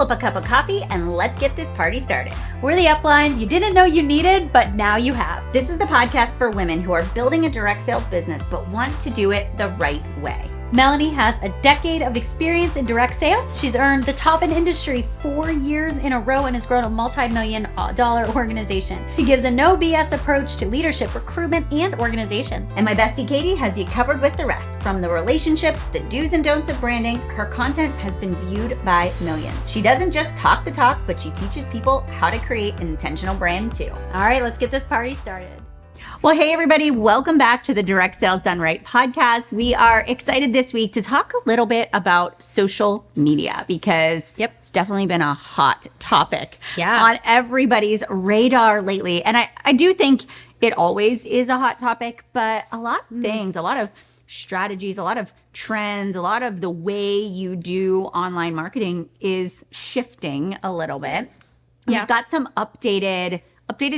up a cup of coffee and let's get this party started. We're the uplines you didn't know you needed, but now you have. This is the podcast for women who are building a direct sales business but want to do it the right way. Melanie has a decade of experience in direct sales. She's earned the top in industry 4 years in a row and has grown a multi-million-dollar organization. She gives a no BS approach to leadership, recruitment, and organization. And my bestie Katy has you covered with the rest. From the relationships, the do's and don'ts of branding, her content has been viewed by millions. She doesn't just talk the talk, but she teaches people how to create an intentional brand too. All right, let's get this party started. Well, hey everybody, welcome back to the Direct Sales Done Right podcast. We are excited this week to talk a little bit about social media because it's definitely been a hot topic on everybody's radar lately. And I do think it always is a hot topic, but a lot of things, a lot of strategies, a lot of trends, a lot of the way you do online marketing is shifting a little bit. We've got some updated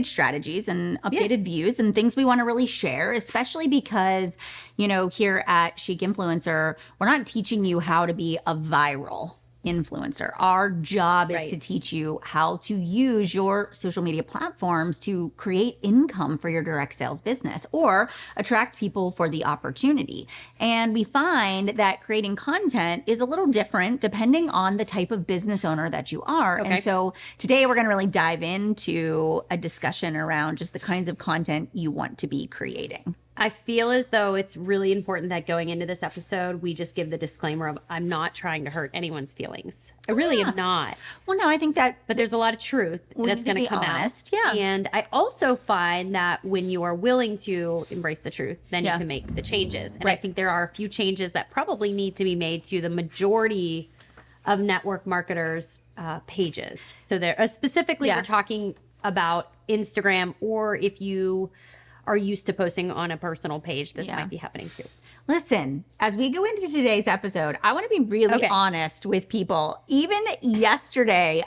strategies and updated views and things we want to really share, especially because, you know, here at Chic Influencer, we're not teaching you how to be a viral influencer. Our job is to teach you how to use your social media platforms to create income for your direct sales business or attract people for the opportunity. And we find that creating content is a little different depending on the type of business owner that you are. And so today we're going to really dive into a discussion around just the kinds of content you want to be creating. I feel as though it's really important that going into this episode, we just give the disclaimer of I'm not trying to hurt anyone's feelings. I really am not. Well, no, I think that... But there's a lot of truth that's going to come honest. out. And I also find that when you are willing to embrace the truth, then you can make the changes. And I think there are a few changes that probably need to be made to the majority of network marketers' pages. So there, specifically, we're talking about Instagram, or if you are used to posting on a personal page, this might be happening too. Listen, as we go into today's episode, I want to be really honest with people. Even yesterday,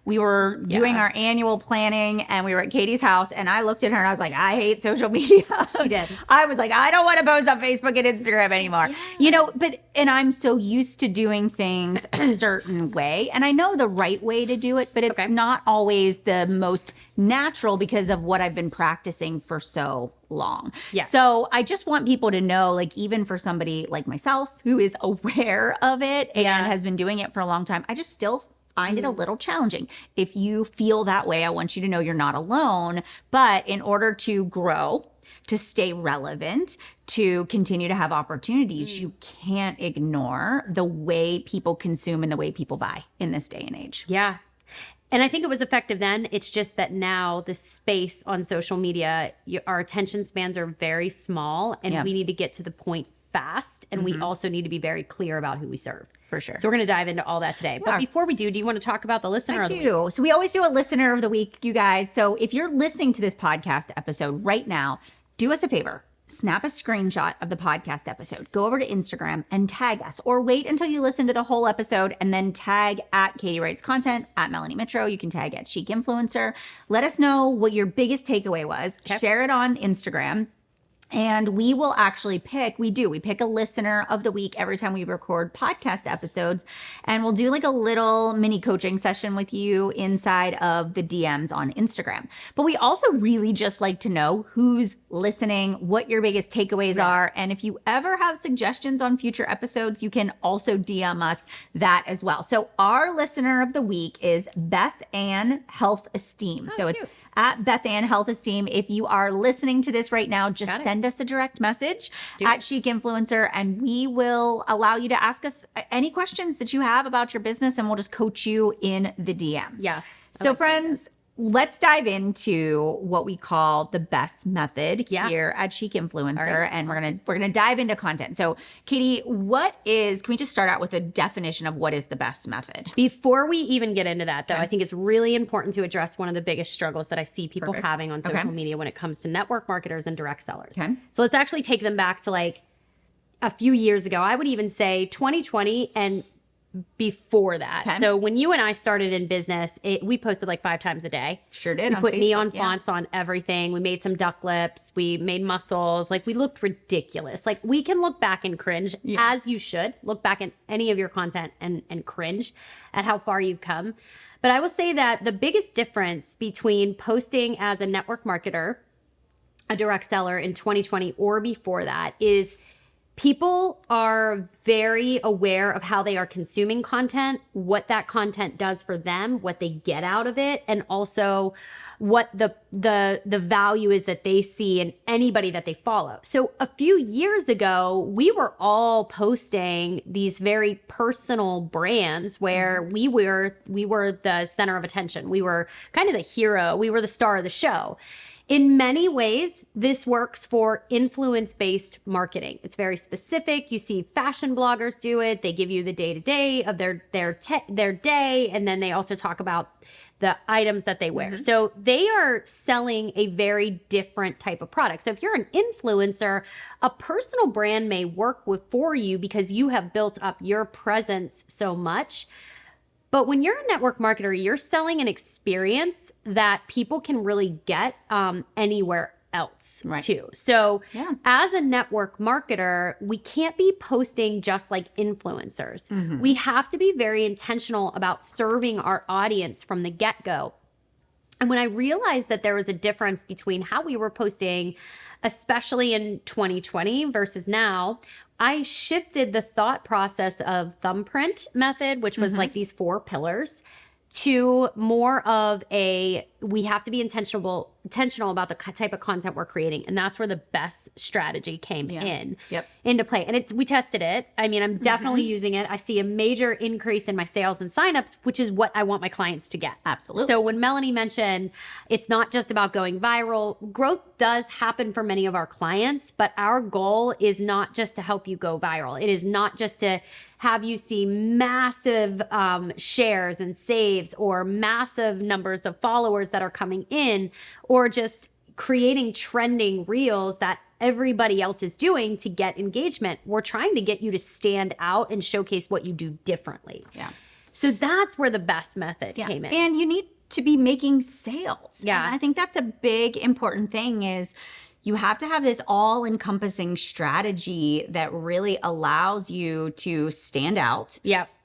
we were doing our annual planning and we were at Katy's house and I looked at her and I was like, I hate social media. She did. I was like, I don't want to post on Facebook and Instagram anymore. You know, and I'm so used to doing things a certain way. And I know the right way to do it, but it's not always the most natural because of what I've been practicing for so long. So I just want people to know, like, even for somebody like myself who is aware of it and has been doing it for a long time, I just still find it a little challenging. If you feel that way, I want you to know you're not alone. But in order to grow, to stay relevant, to continue to have opportunities, you can't ignore the way people consume and the way people buy in this day and age. Yeah. And I think it was effective then. It's just that now the space on social media, our attention spans are very small and we need to get to the point fast. And we also need to be very clear about who we serve. For sure. So we're going to dive into all that today. But before we do you want to talk about the listener of the week? So we always do a listener of the week, you guys. So if you're listening to this podcast episode right now, do us a favor. Snap a screenshot of the podcast episode. Go over to Instagram and tag us, or wait until you listen to the whole episode and then tag at Katy Writes Content, at Melanie Mitro. You can tag at Chic Influencer. Let us know what your biggest takeaway was. Share it on Instagram. And we will actually we pick a listener of the week every time we record podcast episodes. And we'll do like a little mini coaching session with you inside of the DMs on Instagram. But we also really just like to know who's listening, what your biggest takeaways are. And if you ever have suggestions on future episodes, you can also DM us that as well. So our listener of the week is Beth Ann Health Esteem. So it's at Beth Ann Health Esteem. If you are listening to this right now, just send us a direct message at Chic Influencer and we will allow you to ask us any questions that you have about your business and we'll just coach you in the DMs. So friends, let's dive into what we call the best method here at Chic Influencer, and we're gonna dive into content. So, Katy, can we just start out with a definition of what is the best method? Before we even get into that, though, I think it's really important to address one of the biggest struggles that I see people having on social media when it comes to network marketers and direct sellers. So let's actually take them back to like a few years ago. I would even say 2020, and before that. Okay. So when you and I started in business, we posted like 5 times a day. Sure did. We on put Facebook, neon yeah. fonts on everything. We made some duck lips. We made muscles. Like we looked ridiculous. Like we can look back and cringe, as you should. Look back at any of your content and cringe at how far you've come. But I will say that the biggest difference between posting as a network marketer, a direct seller in 2020 or before that is people are very aware of how they are consuming content, what that content does for them, what they get out of it, and also what the value is that they see in anybody that they follow. So a few years ago, we were all posting these very personal brands where we were the center of attention. We were kind of the hero. We were the star of the show. In many ways, this works for influence-based marketing. It's very specific. You see fashion bloggers do it. They give you the day-to-day of their day, and then they also talk about the items that they wear. So they are selling a very different type of product. So if you're an influencer, a personal brand may work for you because you have built up your presence so much. But when you're a network marketer, you're selling an experience that people can really get anywhere else too. So as a network marketer, we can't be posting just like influencers. We have to be very intentional about serving our audience from the get-go. And when I realized that there was a difference between how we were posting, especially in 2020 versus now, I shifted the thought process of thumbprint method, which was like these 4 pillars, to more of we have to be intentional about the type of content we're creating. And that's where the best strategy came into play. And we tested it. I mean, I'm definitely using it. I see a major increase in my sales and signups, which is what I want my clients to get. Absolutely. So when Melanie mentioned it's not just about going viral, growth does happen for many of our clients, but our goal is not just to help you go viral. It is not just to have you see massive shares and saves or massive numbers of followers that are coming in, or just creating trending reels that everybody else is doing to get engagement. We're trying to get you to stand out and showcase what you do differently. Yeah. So that's where the best method came in. And you need to be making sales. Yeah. And I think that's a big important thing is you have to have this all-encompassing strategy that really allows you to stand out,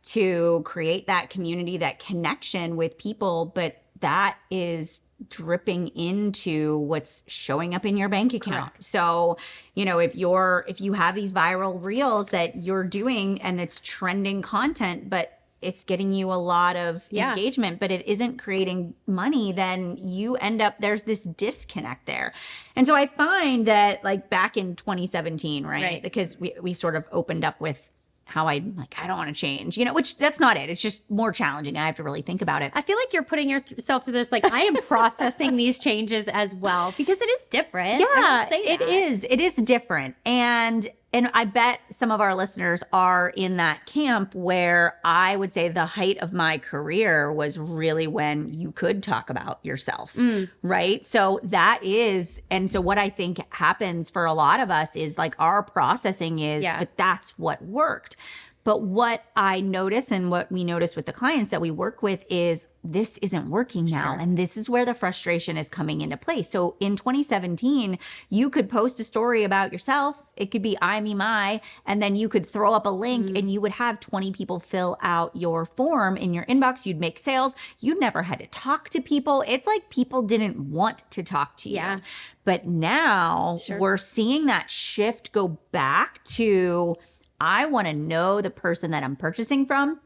to create that community, that connection with people, but that is dripping into what's showing up in your bank account. Correct. So, if you have these viral reels that you're doing and it's trending content, but it's getting you a lot of engagement, but it isn't creating money, then you end up, there's this disconnect there. And so I find that like back in 2017, right? Because we sort of opened up with how I don't want to change, which that's not it. It's just more challenging. I have to really think about it. I feel like you're putting yourself through this. Like I am processing these changes as well because it is different. Yeah, it is. It is different. And I bet some of our listeners are in that camp where I would say the height of my career was really when you could talk about yourself, right? So that is, and so what I think happens for a lot of us is like our processing is, but that's what worked. But what I notice and what we notice with the clients that we work with is this isn't working now. And this is where the frustration is coming into play. So in 2017, you could post a story about yourself. It could be I, me, my, and then you could throw up a link and you would have 20 people fill out your form in your inbox. You'd make sales. You never had to talk to people. It's like people didn't want to talk to you. But now we're seeing that shift go back to, I want to know the person that I'm purchasing from.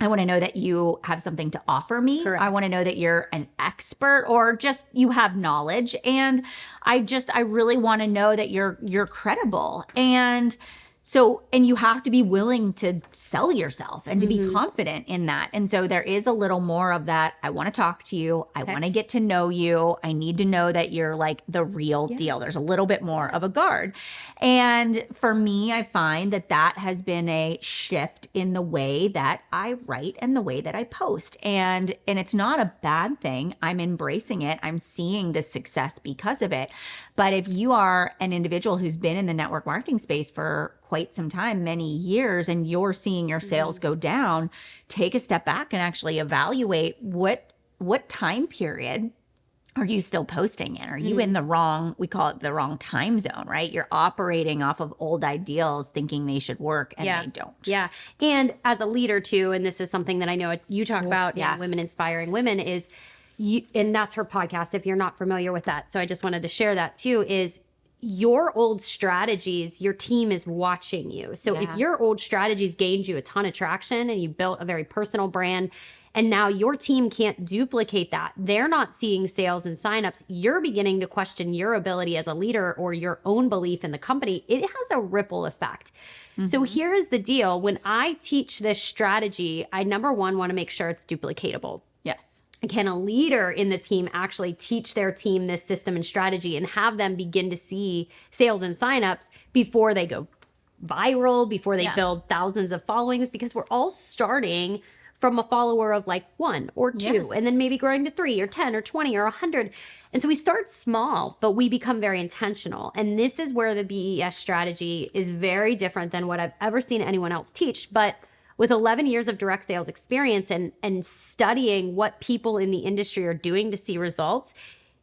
I want to know that you have something to offer me. I want to know that you're an expert or just you have knowledge. And I really want to know that you're credible. And so, and you have to be willing to sell yourself and to be confident in that. And so there is a little more of that. I want to talk to you. I want to get to know you. I need to know that you're like the real deal. There's a little bit more of a guard. And for me, I find that that has been a shift in the way that I write and the way that I post. And it's not a bad thing. I'm embracing it. I'm seeing the success because of it. But if you are an individual who's been in the network marketing space for quite some time, many years, and you're seeing your sales go down, take a step back and actually evaluate what time period are you still posting in? Are you in the wrong, we call it the wrong time zone, right? You're operating off of old ideals thinking they should work and they don't. Yeah. And as a leader too, and this is something that I know you talk about in Women Inspiring Women is, and that's her podcast if you're not familiar with that. So I just wanted to share that too, is your old strategies, your team is watching you. So if your old strategies gained you a ton of traction and you built a very personal brand, and now your team can't duplicate that, they're not seeing sales and signups, you're beginning to question your ability as a leader or your own belief in the company. It has a ripple effect. So here is the deal. When I teach this strategy, I, number one, want to make sure it's duplicatable. Yes. Can a leader in the team actually teach their team this system and strategy and have them begin to see sales and signups before they go viral, before they build thousands of followings? Because we're all starting from a follower of like 1 or 2, and then maybe growing to 3 or 10 or 20 or 100. And so we start small, but we become very intentional. And this is where the BES strategy is very different than what I've ever seen anyone else teach. But with 11 years of direct sales experience and studying what people in the industry are doing to see results,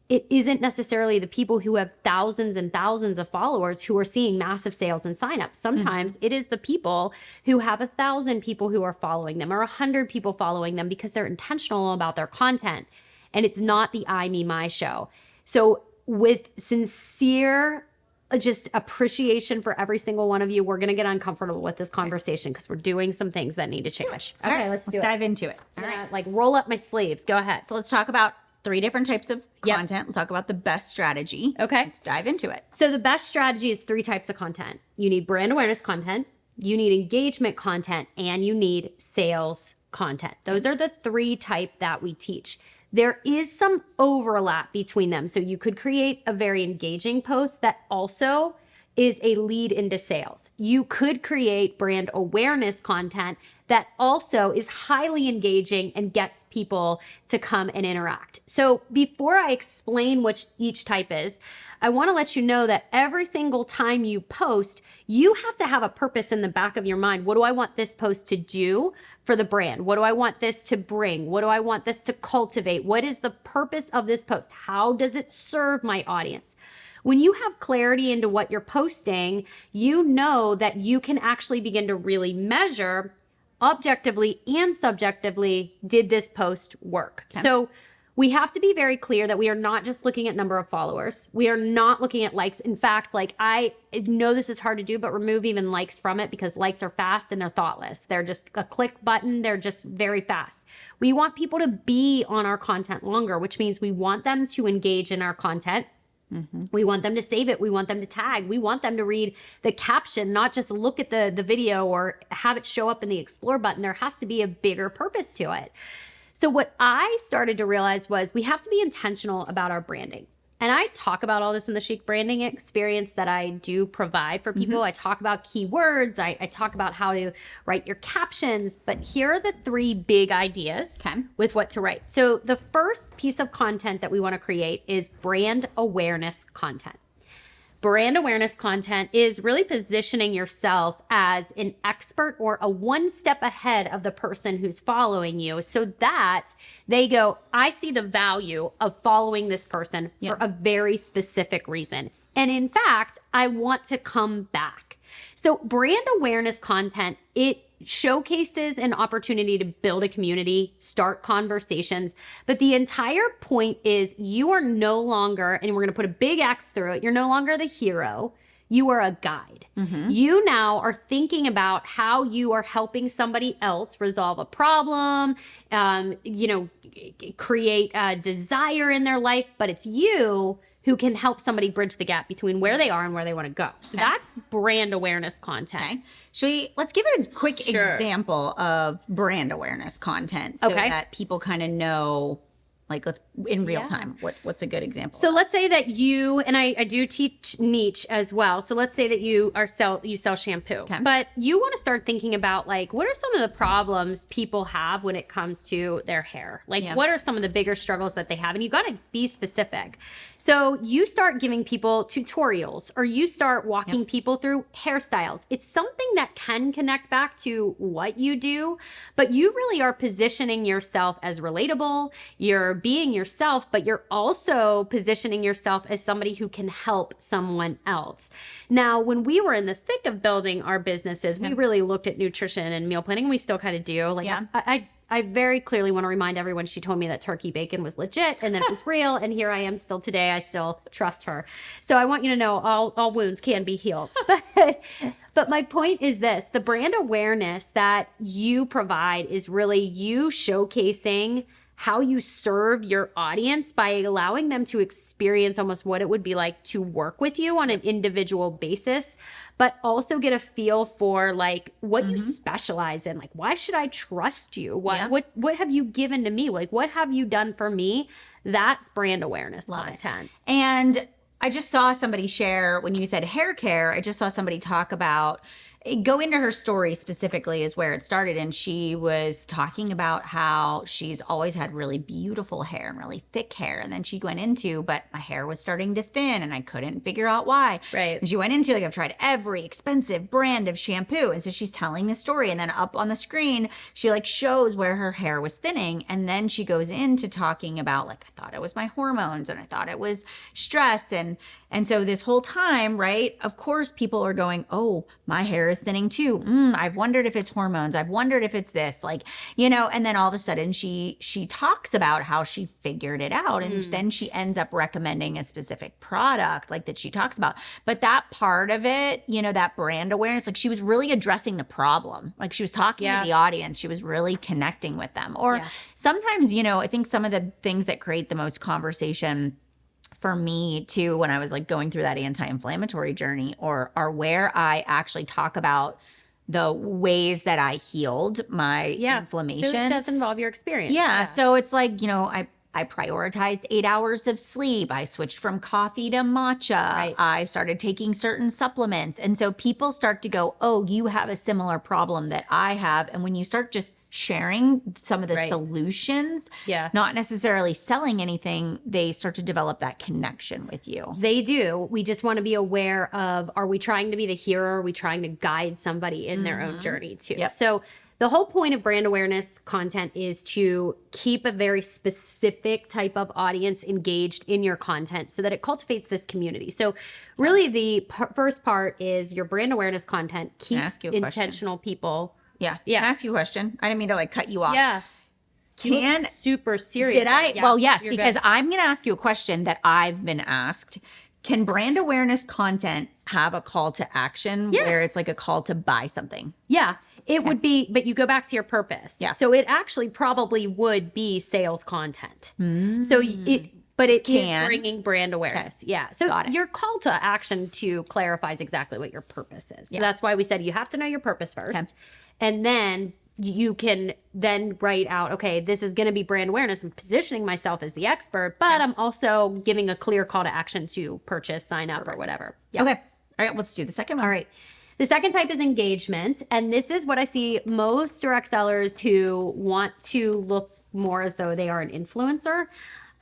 it isn't necessarily the people who have thousands and thousands of followers who are seeing massive sales and signups. Sometimes it is the people who have 1,000 people who are following them or 100 people following them because they're intentional about their content. And it's not the I, me, my show. So with sincere just appreciation for every single one of you, we're going to get uncomfortable with this conversation because we're doing some things that need to change. Okay, let's dive into it. All right. Like roll up my sleeves. Go ahead. So let's talk about 3 different types of content. Let's talk about the best strategy. Okay. Let's dive into it. So the best strategy is 3 types of content. You need brand awareness content, you need engagement content, and you need sales content. Those are the 3 type that we teach. There is some overlap between them. So you could create a very engaging post that also is a lead into sales. You could create brand awareness content that also is highly engaging and gets people to come and interact. So before I explain which each type is, I want to let you know that every single time you post, you have to have a purpose in the back of your mind. What do I want this post to do for the brand? What do I want this to bring? What do I want this to cultivate? What is the purpose of this post? How does it serve my audience? When you have clarity into what you're posting, you know that you can actually begin to really measure objectively and subjectively, did this post work? Okay. So we have to be very clear that we are not just looking at number of followers. We are not looking at likes. In fact, like I know this is hard to do, but remove even likes from it because likes are fast and they're thoughtless. They're just a click button. They're just very fast. We want people to be on our content longer, which means we want them to engage in our content. We want them to save it. We want them to tag. We want them to read the caption, not just look at the video or have it show up in the explore button. There has to be a bigger purpose to it. So what I started to realize was we have to be intentional about our branding. And I talk about all this in the Chic Branding Experience that I do provide for people. I talk about keywords. I talk about how to write your captions. But here are the 3 big ideas with what to write. So the first piece of content that we want to create is brand awareness content. Brand awareness content is really positioning yourself as an expert or a 1 step ahead of the person who's following you so that they go, I see the value of following this person for a very specific reason. And in fact, I want to come back. So brand awareness content, it showcases an opportunity to build a community, start conversations. But the entire point is you are no longer, and we're going to put a big X through it, you're no longer the hero. You are a guide. You now are thinking about how you are helping somebody else resolve a problem, create a desire in their life, but it's you who can help somebody bridge the gap between where they are and where they want to go. So that's brand awareness content. Let's give it a quick example of brand awareness content so that people kind of know Like let's in real time. What's a good example? So let's say that you, and I do teach niche as well. So let's say that you sell shampoo, but you want to start thinking about like, what are some of the problems people have when it comes to their hair? Like what are some of the bigger struggles that they have? And you got to be specific. So you start giving people tutorials, or you start walking people through hairstyles. It's something that can connect back to what you do, but you really are positioning yourself as relatable. You're being yourself, but you're also positioning yourself as somebody who can help someone else. Now, when we were in the thick of building our businesses, we really looked at nutrition and meal planning, and we still kind of do. Like I very clearly want to remind everyone, she told me that turkey bacon was legit and that it was real. And here I am still today. I still trust her. So I want you to know all wounds can be healed. But my point is this, the brand awareness that you provide is really you showcasing how you serve your audience by allowing them to experience almost what it would be like to work with you on an individual basis, but also get a feel for like what you specialize in. Like, why should I trust you? What have you given to me? Like, what have you done for me? That's brand awareness content. And I just saw somebody share, when you said hair care, I just saw somebody talk about, go into her story specifically is where it started. And she was talking about how she's always had really beautiful hair and really thick hair. And then she went into, but my hair was starting to thin and I couldn't figure out why. Right. And she went into like, I've tried every expensive brand of shampoo. And so she's telling the story. And then up on the screen, she like shows where her hair was thinning. And then she goes into talking about like, I thought it was my hormones and I thought it was stress. And so this whole time, right, of course, people are going, oh, my hair is thinning too. I've wondered if it's hormones. I've wondered if it's this, like, you know, and then all of a sudden she talks about how she figured it out. And then she ends up recommending a specific product like that she talks about. But that part of it, you know, that brand awareness, like she was really addressing the problem. Like she was talking to the audience. She was really connecting with them. Or sometimes, you know, I think some of the things that create the most conversation for me too, when I was like going through that anti-inflammatory journey, or are where I actually talk about the ways that I healed my inflammation. So it does involve your experience. Yeah. So it's like, you know, I prioritized 8 hours of sleep. I switched from coffee to matcha. Right. I started taking certain supplements. And so people start to go, oh, you have a similar problem that I have. And when you start just sharing some of the solutions, not necessarily selling anything, they start to develop that connection with you. They do. We just want to be aware of, are we trying to be the hero? Are we trying to guide somebody in their own journey too? So the whole point of brand awareness content is to keep a very specific type of audience engaged in your content so that it cultivates this community. So really the first part is your brand awareness content keeps intentional people. Can I ask you a question? I didn't mean to like cut you off. Yeah. You look super serious. Did I? Yeah, well, yes, because I'm going to ask you a question that I've been asked. Can brand awareness content have a call to action where it's like a call to buy something? Yeah, it would be, but you go back to your purpose. Yeah. So it actually probably would be sales content. So but it is bringing brand awareness. Yeah. So your call to action to clarifies exactly what your purpose is. So that's why we said you have to know your purpose first. And then you can then write out, okay, this is going to be brand awareness. I'm positioning myself as the expert, but I'm also giving a clear call to action to purchase, sign up, or whatever. Okay. All right. Let's do the second one. All right. The second type is engagement. And this is what I see most direct sellers who want to look more as though they are an influencer.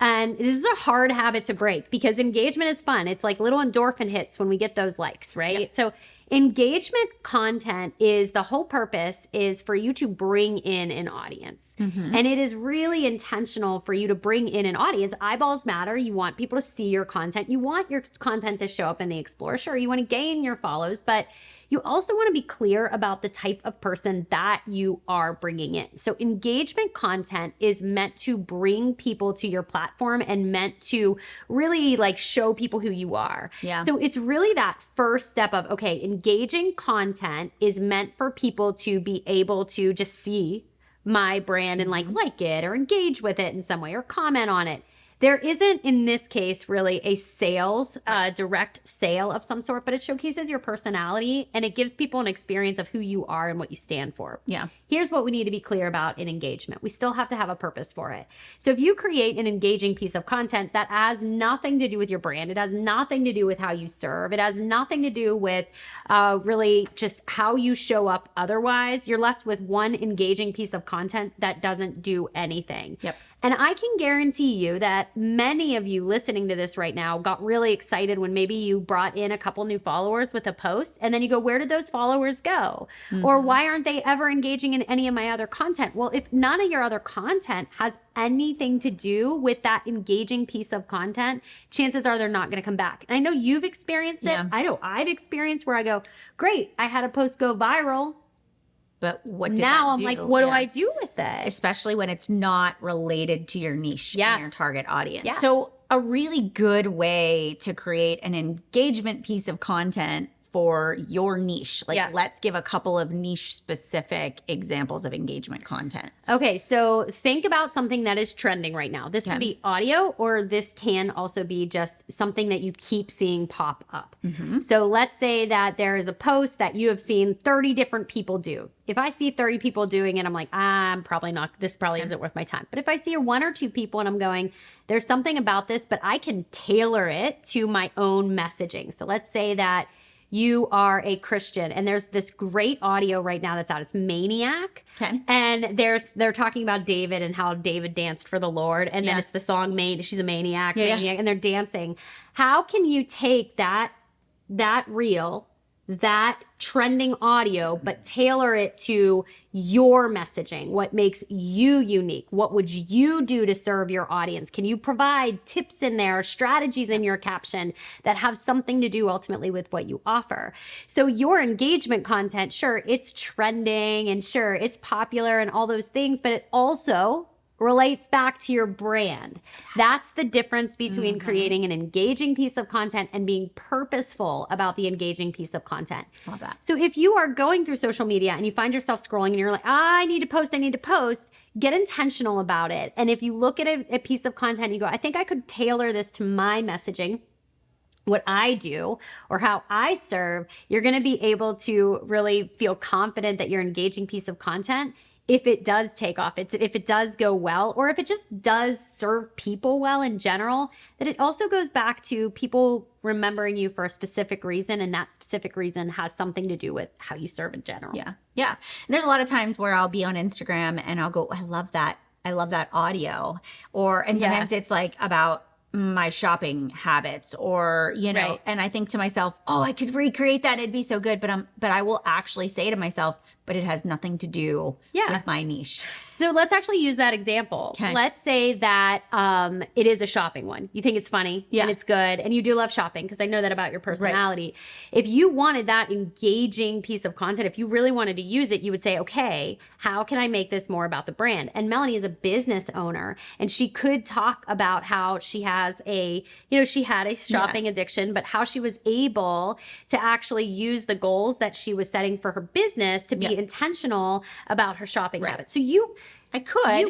And this is a hard habit to break because engagement is fun. It's like little endorphin hits when we get those likes, right? So engagement content is, the whole purpose is for you to bring in an audience. And it is really intentional for you to bring in an audience. Eyeballs matter. You want people to see your content. You want your content to show up in the Explore. Sure, you want to gain your follows, but you also want to be clear about the type of person that you are bringing in. So engagement content is meant to bring people to your platform and meant to really like show people who you are. So it's really that first step of, okay, engaging content is meant for people to be able to just see my brand and like it or engage with it in some way or comment on it. There isn't, in this case, really a sales, direct sale of some sort, but it showcases your personality and it gives people an experience of who you are and what you stand for. Yeah. Here's what we need to be clear about in engagement. We still have to have a purpose for it. So if you create an engaging piece of content that has nothing to do with your brand, it has nothing to do with how you serve, it has nothing to do with really just how you show up otherwise, you're left with one engaging piece of content that doesn't do anything. Yep. And I can guarantee you that many of you listening to this right now got really excited when maybe you brought in a couple new followers with a post and then you go, where did those followers go? Or why aren't they ever engaging in any of my other content? Well, if none of your other content has anything to do with that engaging piece of content, chances are they're not going to come back. And I know you've experienced it. Yeah. I know I've experienced where I go, great, I had a post go viral. But what did Now that I'm do? like, what do I do with it? Especially when it's not related to your niche and your target audience. Yeah. So a really good way to create an engagement piece of content for your niche. Like, let's give a couple of niche specific examples of engagement content. Okay, so think about something that is trending right now. This can be audio, or this can also be just something that you keep seeing pop up. So let's say that there is a post that you have seen 30 different people do. If I see 30 people doing it, I'm like, I'm probably not, this probably isn't worth my time. But if I see one or two people and I'm going, there's something about this, but I can tailor it to my own messaging. So let's say that you are a Christian and there's this great audio right now that's out. It's Maniac. Okay. And they're talking about David and how David danced for the Lord. And then it's the song She's a Maniac, Maniac, and they're dancing. How can you take that reel, that trending audio, but tailor it to your messaging? What makes you unique? What would you do to serve your audience? Can you provide tips in there, strategies in your caption that have something to do ultimately with what you offer? So your engagement content, sure, it's trending and sure, it's popular and all those things, but it also relates back to your brand. That's the difference between creating an engaging piece of content and being purposeful about the engaging piece of content. Love that. So if you are going through social media and you find yourself scrolling and you're like, I need to post, get intentional about it. And if you look at a piece of content and you go, I think I could tailor this to my messaging, what I do or how I serve, you're going to be able to really feel confident that your engaging piece of content, if it does take off, if it does go well, or if it just does serve people well in general, that it also goes back to people remembering you for a specific reason, and that specific reason has something to do with how you serve in general. Yeah. Yeah. And there's a lot of times where I'll be on Instagram and I'll go, I love that audio. And sometimes it's like about my shopping habits or, and I think to myself, oh, I could recreate that. It'd be so good. But I will actually say to myself, but it has nothing to do with my niche. So let's actually use that example. Okay. Let's say that it is a shopping one. You think it's funny and it's good and you do love shopping, because I know that about your personality. Right. If you wanted that engaging piece of content, if you really wanted to use it, you would say, okay, how can I make this more about the brand? And Melanie is a business owner and she could talk about how she has she had a shopping addiction, but how she was able to actually use the goals that she was setting for her business to be intentional about her shopping habits. So you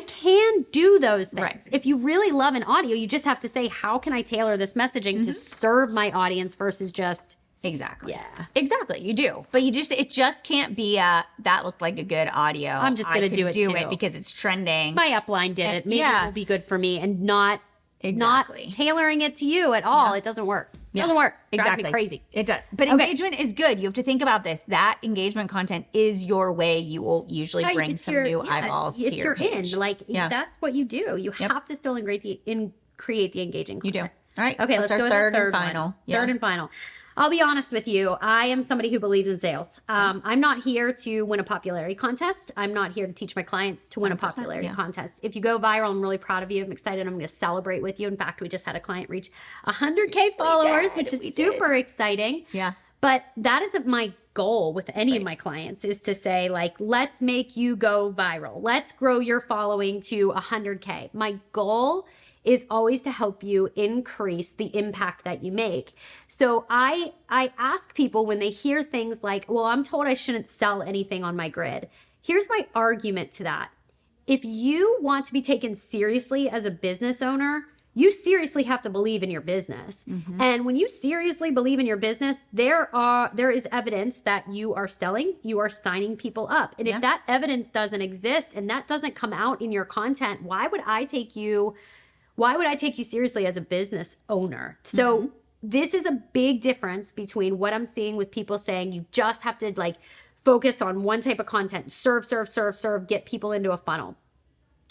can do those things. Right. If you really love an audio, you just have to say, how can I tailor this messaging to serve my audience versus just... Exactly. Yeah. Exactly. You do. But it just can't be that looked like a good audio. I'm just going to do it because it's trending. My upline did it. Maybe it will be good for me, and not tailoring it to you at all. It doesn't work. It doesn't work. Drives me crazy. It does. But engagement is good. You have to think about this. That engagement content is your way. You will usually bring some new eyeballs to your page. That's what you do. You have to still create the engaging content. You do. All right. Okay, let's go with third the and final. Third and final. I'll be honest with you. I am somebody who believes in sales. I'm not here to win a popularity contest. I'm not here to teach my clients to win a popularity contest. If you go viral, I'm really proud of you. I'm excited. I'm going to celebrate with you. In fact, we just had a client reach 100K followers, which is super exciting. Yeah. But that isn't my goal with any of my clients, is to say, let's make you go viral. Let's grow your following to 100K. My goal is always to help you increase the impact that you make. So I ask people when they hear things like, well, I'm told I shouldn't sell anything on my grid. Here's my argument to that. If you want to be taken seriously as a business owner, you seriously have to believe in your business. And when you seriously believe in your business, there is evidence that you are selling, you are signing people up. And if that evidence doesn't exist and that doesn't come out in your content, why would I take you seriously as a business owner? So this is a big difference between what I'm seeing with people saying you just have to like focus on one type of content, serve, get people into a funnel.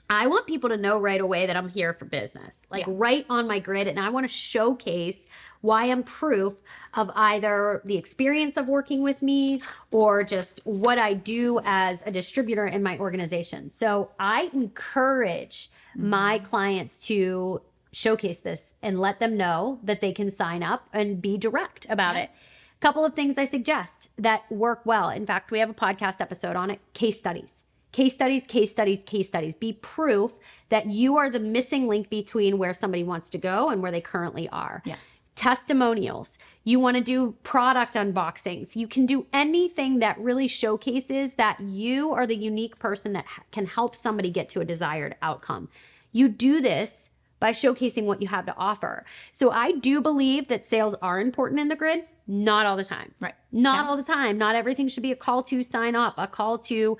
I want people to know right away that I'm here for business, like right on my grid. And I want to showcase why I'm proof of either the experience of working with me or just what I do as a distributor in my organization. So I encourage my clients to showcase this and let them know that they can sign up and be direct about it. A couple of things I suggest that work well. In fact, we have a podcast episode on it, case studies. Case studies. Be proof that you are the missing link between where somebody wants to go and where they currently are. Yes. Testimonials. You want to do product unboxings. You can do anything that really showcases that you are the unique person that can help somebody get to a desired outcome. You do this by showcasing what you have to offer. So I do believe that sales are important in the grid. Not all the time. Right. Not all the time. Not everything should be a call to sign up, a call to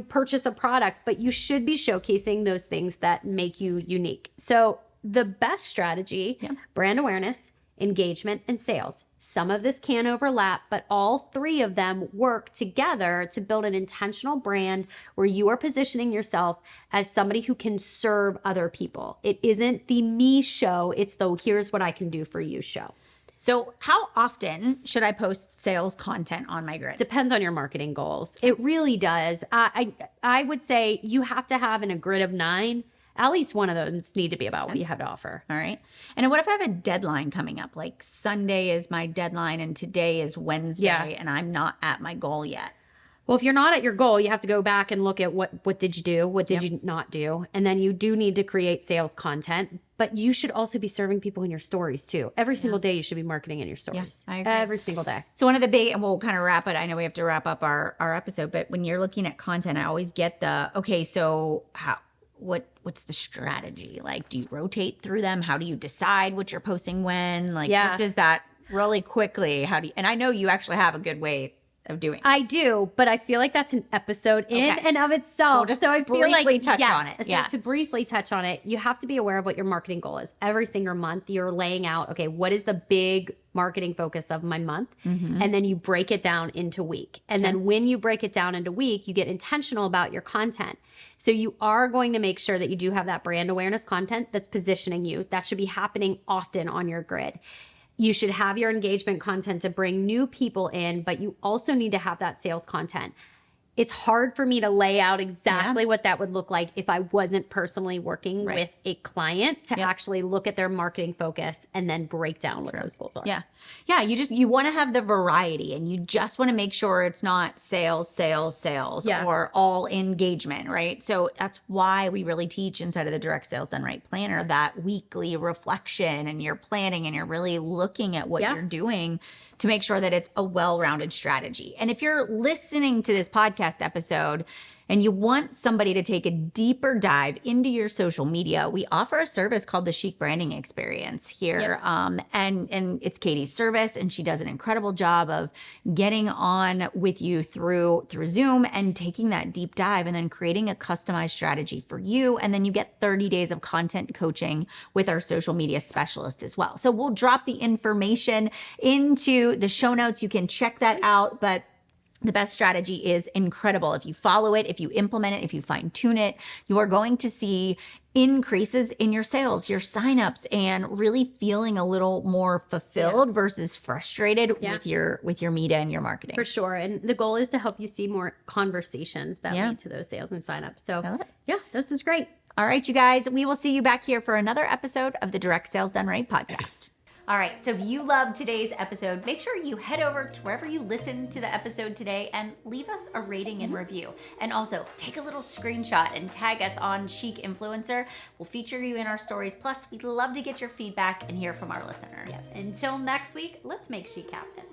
purchase a product, but you should be showcasing those things that make you unique. So the best strategy, brand awareness, engagement, and sales. Some of this can overlap, but all three of them work together to build an intentional brand where you are positioning yourself as somebody who can serve other people. It isn't the me show. It's the here's what I can do for you show. So how often should I post sales content on my grid? Depends on your marketing goals. It really does. I would say you have to have in a grid of 9, at least one of those need to be about what you have to offer. All right. And what if I have a deadline coming up? Like Sunday is my deadline and today is Wednesday and I'm not at my goal yet. Well, if you're not at your goal, you have to go back and look at what did you do? What did you not do? And then you do need to create sales content, but you should also be serving people in your stories too. Every single day you should be marketing in your stories. I agree. Every single day. So one of the big, and we'll kind of wrap it. I know we have to wrap up our episode, but when you're looking at content, I always get so what's the strategy? Like, do you rotate through them? How do you decide what you're posting when? Like, what does that really quickly, and I know you actually have a good way of doing it. I do, but I feel like that's an episode in and of itself. So I feel like touch on it. So to briefly touch on it, you have to be aware of what your marketing goal is. Every single month, you're laying out, okay, what is the big marketing focus of my month? And then you break it down into week. And then when you break it down into week, you get intentional about your content. So you are going to make sure that you do have that brand awareness content that's positioning you. That should be happening often on your grid. You should have your engagement content to bring new people in, but you also need to have that sales content. It's hard for me to lay out exactly what that would look like if I wasn't personally working with a client to actually look at their marketing focus and then break down what those goals are. Yeah. You want to have the variety and you just want to make sure it's not sales, or all engagement, right? So that's why we really teach inside of the Direct Sales Done Right Planner that weekly reflection, and you're planning and you're really looking at what you're doing to make sure that it's a well-rounded strategy. And if you're listening to this podcast episode and you want somebody to take a deeper dive into your social media, we offer a service called the Chic Branding Experience here. And it's Katy's service, and she does an incredible job of getting on with you through Zoom and taking that deep dive and then creating a customized strategy for you. And then you get 30 days of content coaching with our social media specialist as well. So we'll drop the information into the show notes. You can check that out, but the best strategy is incredible. If you follow it, if you implement it, if you fine tune it, you are going to see increases in your sales, your signups, and really feeling a little more fulfilled versus frustrated with your media and your marketing. For sure. And the goal is to help you see more conversations that lead to those sales and signups. So this is great. All right, you guys, we will see you back here for another episode of the Direct Sales Done Right podcast. All right, so if you loved today's episode, make sure you head over to wherever you listened to the episode today and leave us a rating and review. And also take a little screenshot and tag us on Chic Influencer. We'll feature you in our stories. Plus, we'd love to get your feedback and hear from our listeners. Until next week, let's make chic happen.